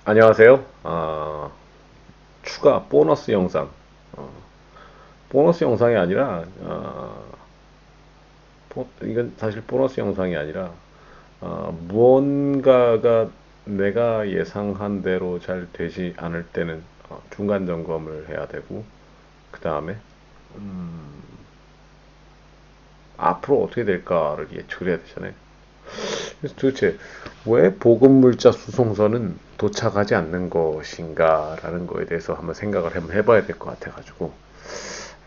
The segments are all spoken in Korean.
안녕하세요. 추가 보너스 영상. 어, 보너스 영상이 아니라, 이건 사실 보너스 영상이 아니라, 무언가가 내가 예상한 대로 잘 되지 않을 때는 중간 점검을 해야 되고, 그 다음에, 앞으로 어떻게 될까를 예측을 해야 되잖아요. 그래서 도대체 왜 보급물자 수송선은 도착하지 않는 것인가라는 거에 대해서 한번 생각을 한번 해봐야 될 것 같아가지고,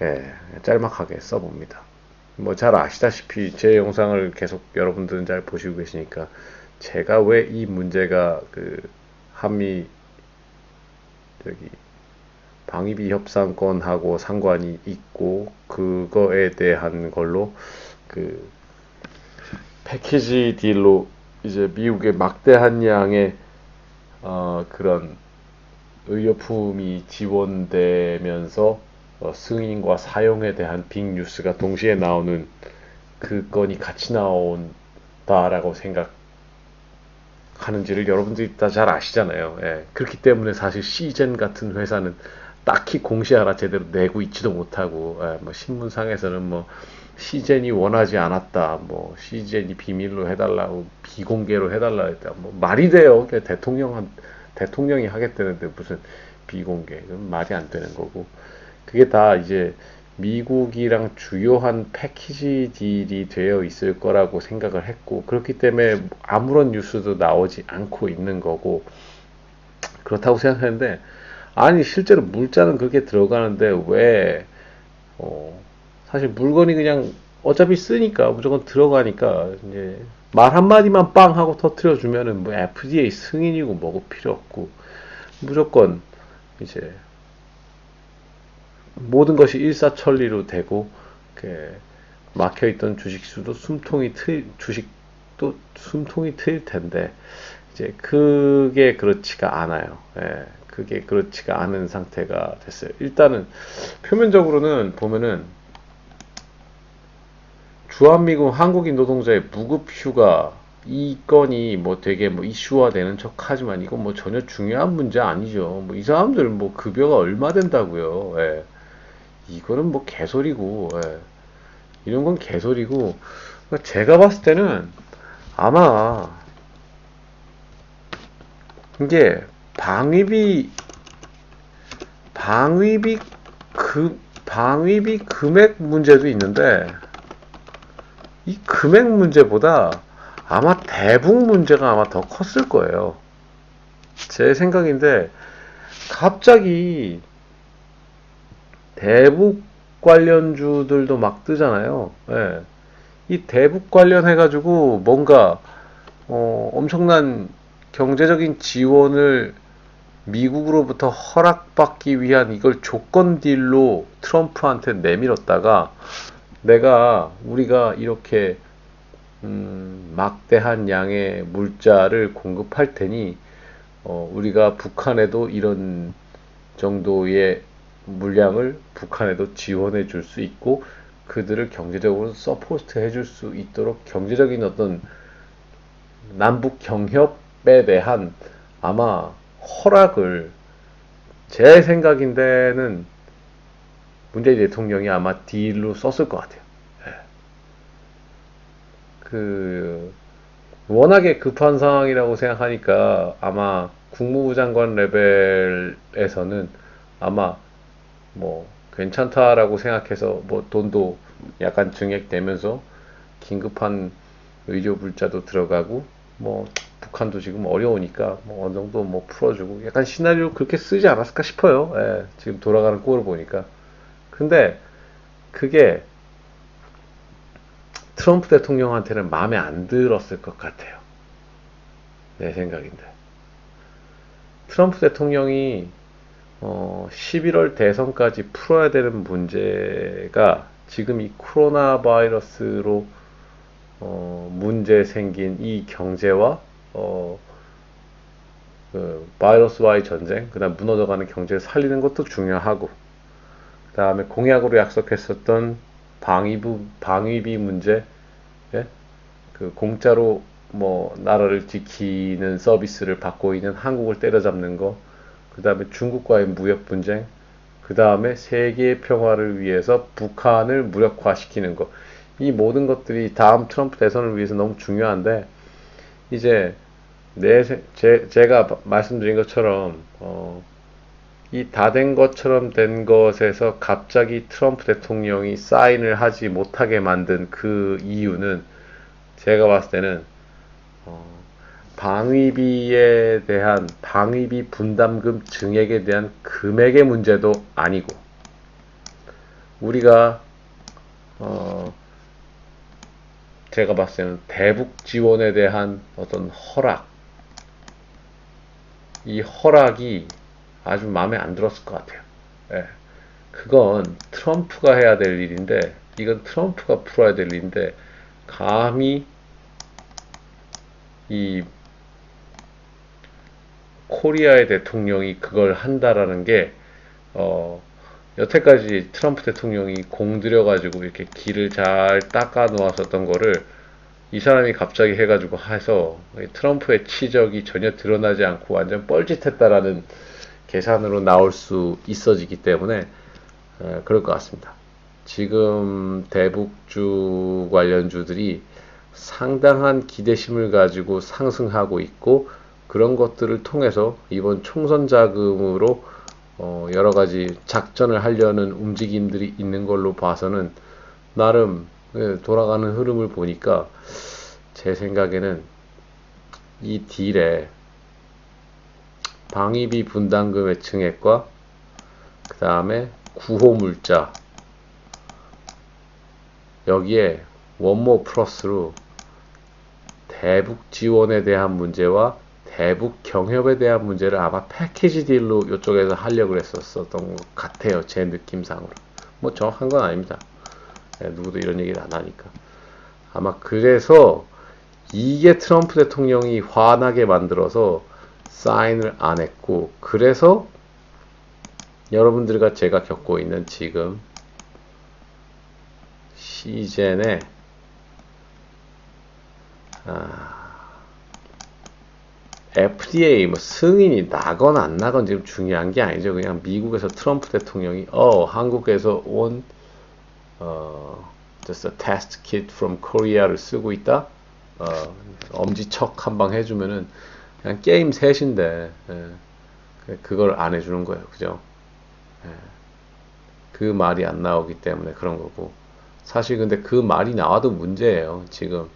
예, 짤막하게 써봅니다. 뭐 잘 아시다시피 제 영상을 계속 여러분들은 잘 보시고 계시니까 제가 왜 이 문제가 그 한미 저기 방위비 협상권하고 상관이 있고 그거에 대한 걸로 그 패키지 딜로 이제 미국의 막대한 양의 그런 의료품이 지원되면서 승인과 사용에 대한 빅 뉴스가 동시에 나오는 그 건이 같이 나온다라고 생각하는지를 여러분들이 다 잘 아시잖아요. 예. 그렇기 때문에 사실 시젠 같은 회사는 딱히 공시 하나 제대로 내고 있지도 못하고, 뭐 신문상에서는 뭐 시젠이 원하지 않았다, 뭐 시젠이 비밀로 해달라고 비공개로 해달라 했다, 뭐 말이 돼요. 대통령이 하겠다는데 무슨 비공개? 그건 말이 안 되는 거고. 그게 다 이제 미국이랑 주요한 패키지 딜이 되어 있을 거라고 생각을 했고, 그렇기 때문에 아무런 뉴스도 나오지 않고 있는 거고, 그렇다고 생각했는데, 아니, 실제로 물자는 그렇게 들어가는데, 왜, 어, 사실 물건이 그냥 어차피 쓰니까 무조건 들어가니까, 이제, 말 한마디만 빵 하고 터트려 주면은 뭐 FDA 승인이고 뭐고 필요 없고, 무조건 이제 모든 것이 일사천리로 되고 막혀있던 주식수도 주식도 숨통이 트일 텐데 이제 그게 그렇지가 않아요. 예, 그게 그렇지가 않은 상태가 됐어요. 일단은 표면적으로는 보면은 주한미군 한국인 노동자의 무급휴가 이 건이 뭐 되게 뭐 이슈화되는 척하지만 이건 뭐 전혀 중요한 문제 아니죠. 뭐 이 사람들 뭐 급여가 얼마 된다고요. 예. 이거는 뭐 개소리고, 예. 이런 건 개소리고, 제가 봤을 때는 아마 이게 방위비, 방위비 방위비 금액 문제도 있는데, 이 금액 문제보다 아마 대북 문제가 아마 더 컸을 거예요. 제 생각인데, 갑자기 대북 관련주들도 막 뜨잖아요. 예. 이 대북 관련해가지고 뭔가 엄청난 경제적인 지원을 미국으로부터 허락받기 위한 이걸 조건 딜로 트럼프한테 내밀었다가 우리가 이렇게 막대한 양의 물자를 공급할 테니 우리가 북한에도 이런 정도의 물량을 북한에도 지원해 줄 수 있고 그들을 경제적으로 서포트 해줄 수 있도록 경제적인 어떤 남북 경협에 대한 아마 허락을 제 생각인데는 문재인 대통령이 아마 딜로 썼을 것 같아요. 그 워낙에 급한 상황이라고 생각하니까 아마 국무부 장관 레벨에서는 아마 뭐 괜찮다라고 생각해서 뭐 돈도 약간 증액되면서 긴급한 의료 물자도 들어가고 뭐 북한도 지금 어려우니까 뭐 어느 정도 뭐 풀어주고 약간 시나리오 그렇게 쓰지 않았을까 싶어요. 예, 지금 돌아가는 꼴을 보니까. 근데 그게 트럼프 대통령한테는 마음에 안 들었을 것 같아요. 내 생각인데. 트럼프 대통령이 11월 대선까지 풀어야 되는 문제가 지금 이 코로나 바이러스로 문제 생긴 이 경제와 어, 그 바이러스와의 전쟁, 그다음 무너져가는 경제를 살리는 것도 중요하고, 그다음에 공약으로 약속했었던 방위비 문제, 예? 그 공짜로 뭐 나라를 지키는 서비스를 받고 있는 한국을 때려잡는 거, 그 다음에 중국과의 무역 분쟁, 그 다음에 세계의 평화를 위해서 북한을 무력화시키는 거. 이 모든 것들이 다음 트럼프 대선을 위해서 너무 중요한데, 이제 제가 말씀드린 것처럼 이 다 된 것처럼 된 것에서 갑자기 트럼프 대통령이 사인을 하지 못하게 만든 그 이유는 제가 봤을 때는 어, 방위비에 대한 방위비 분담금 증액에 대한 금액의 문제도 아니고, 우리가 어, 제가 봤을 때는 대북 지원에 대한 어떤 허락, 이 허락이 아주 마음에 안 들었을 것 같아요. 예. 그건 트럼프가 해야 될 일인데, 이건 트럼프가 풀어야 될 일인데, 감히 이 코리아의 대통령이 그걸 한다라는 게, 여태까지 트럼프 대통령이 공들여가지고 이렇게 길을 잘 닦아 놓았었던 거를 이 사람이 갑자기 해가지고 해서 트럼프의 치적이 전혀 드러나지 않고 완전 뻘짓했다라는 계산으로 나올 수 있어지기 때문에 그럴 것 같습니다. 지금 대북주 관련주들이 상당한 기대심을 가지고 상승하고 있고, 그런 것들을 통해서 이번 총선 자금으로 여러 가지 작전을 하려는 움직임들이 있는 걸로 봐서는 나름 돌아가는 흐름을 보니까 제 생각에는 이 딜에 방위비 분담금의 증액과 그 다음에 구호물자, 여기에 원모 플러스로 대북 지원에 대한 문제와 대북 경협에 대한 문제를 아마 패키지 딜로 이쪽에서 하려고 했었던 것 같아요. 제 느낌상으로. 뭐 정확한 건 아닙니다. 누구도 이런 얘기를 안 하니까. 아마 그래서 이게 트럼프 대통령이 화나게 만들어서 사인을 안 했고, 그래서 여러분들과 제가 겪고 있는 지금 시젠의 FDA 뭐 승인이 나건 안 나건 지금 중요한 게 아니죠. 그냥 미국에서 트럼프 대통령이 한국에서 온 just a test kit from Korea를 쓰고 있다. 엄지척 한 방 해주면은 그냥 게임 셋인데 그걸 안 해주는 거예요. 그죠? 그 말이 안 나오기 때문에 그런 거고, 사실 근데 그 말이 나와도 문제예요. 지금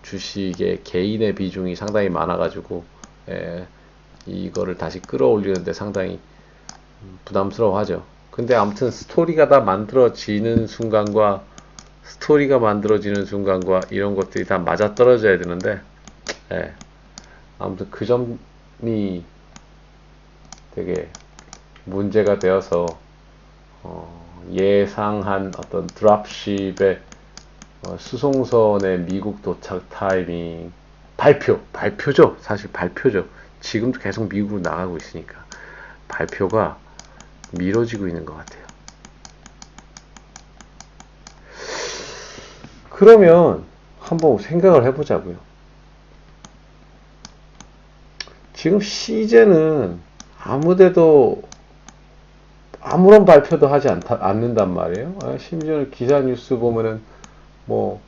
주식의 개인의 비중이 상당히 많아가지고 이거를 다시 끌어올리는데 상당히 부담스러워하죠. 근데 아무튼 스토리가 만들어지는 순간과 이런 것들이 다 맞아떨어져야 되는데, 아무튼 그 점이 되게 문제가 되어서 예상한 어떤 드랍십의 수송선의 미국 도착 타이밍, 발표죠. 사실 발표죠. 지금도 계속 미국으로 나가고 있으니까 발표가 미뤄지고 있는 것 같아요. 그러면 한번 생각을 해보자고요. 지금 시제는 아무데도 아무런 발표도 하지 않는단 말이에요. 심지어 기사 뉴스 보면은 뭐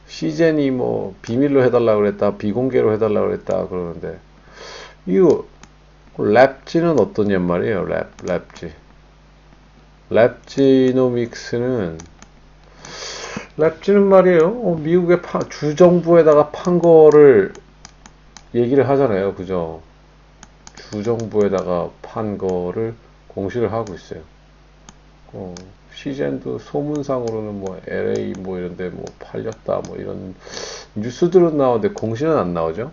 시젠이 뭐 비밀로 해달라고 그랬다, 비공개로 해달라고 그랬다 그러는데, 이거 랩지는 어떠냔 말이에요. 랩지는 말이에요. 미국의 주정부에다가 판 거를 얘기를 하잖아요. 그죠? 주정부에다가 판 거를 공시를 하고 있어요. 시젠도 소문상으로는 뭐 LA 뭐 이런데 뭐 팔렸다 뭐 이런 뉴스들은 나오는데 공시는 안 나오죠.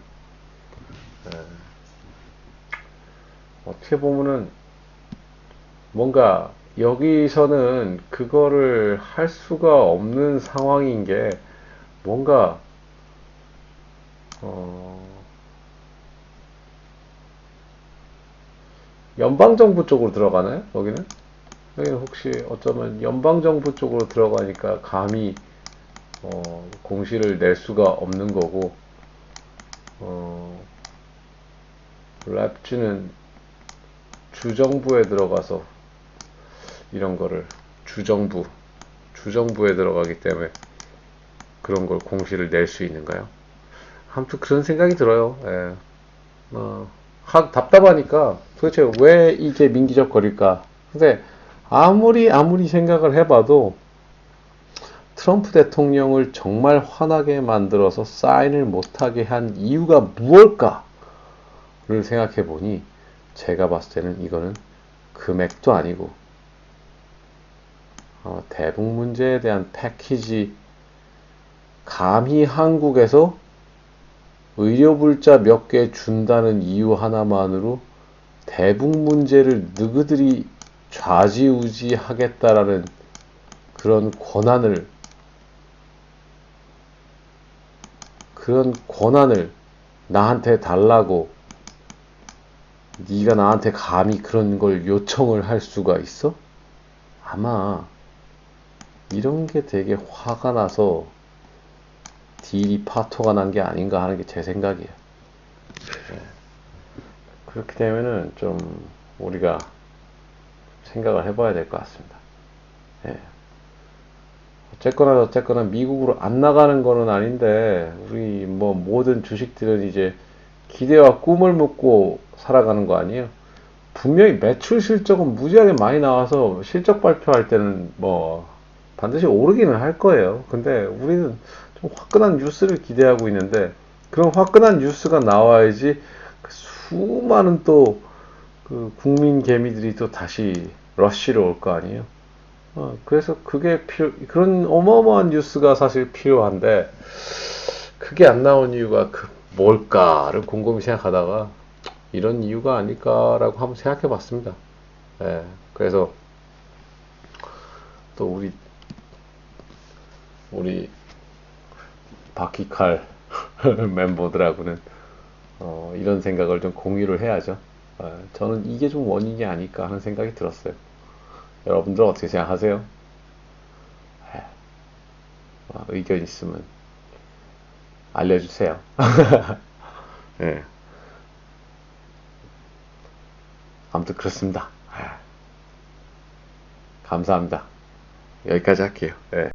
어떻게 보면은 뭔가 여기서는 그거를 할 수가 없는 상황인 게, 뭔가 연방정부 쪽으로 들어가나요? 여기는 혹시 어쩌면 연방정부 쪽으로 들어가니까 감히 공시를 낼 수가 없는 거고, 어, 랩지는 주정부에 들어가서 이런 거를 주정부에 들어가기 때문에 그런 걸 공시를 낼 수 있는가요? 아무튼 그런 생각이 들어요. 예. 답답하니까 도대체 왜 이게 민기적 거릴까? 근데 아무리 생각을 해봐도 트럼프 대통령을 정말 화나게 만들어서 사인을 못하게 한 이유가 무엇일까를 생각해 보니 제가 봤을 때는 이거는 금액도 아니고 대북 문제에 대한 패키지 감히 한국에서 의료불자 몇 개 준다는 이유 하나만으로 대북 문제를 너희들이 좌지우지하겠다라는 그런 권한을 나한테 달라고 네가 나한테 감히 그런 걸 요청을 할 수가 있어? 아마 이런 게 되게 화가 나서 딜이 파토가 난 게 아닌가 하는 게 제 생각이에요. 그렇게 되면은 좀 우리가 생각을 해봐야 될 것 같습니다. 예. 어쨌거나 미국으로 안 나가는 거는 아닌데 우리 뭐 모든 주식들은 이제 기대와 꿈을 묻고 살아가는 거 아니에요? 분명히 매출 실적은 무지하게 많이 나와서 실적 발표할 때는 뭐 반드시 오르기는 할 거예요. 근데 우리는 좀 화끈한 뉴스를 기대하고 있는데 그런 화끈한 뉴스가 나와야지 그 수많은 또 그 국민 개미들이 또 다시 러쉬로 올 거 아니에요. 그래서 그런 어마어마한 뉴스가 사실 필요한데 그게 안 나온 이유가 뭘까를 곰곰이 생각하다가 이런 이유가 아닐까라고 한번 생각해 봤습니다. 예, 그래서 또 우리 바퀴칼 멤버들하고는 이런 생각을 좀 공유를 해야죠. 저는 이게 좀 원인이 아닐까 하는 생각이 들었어요. 여러분들 어떻게 생각하세요? 예, 의견 있으면 알려주세요. 예, 아무튼 그렇습니다. 감사합니다. 여기까지 할게요. 예.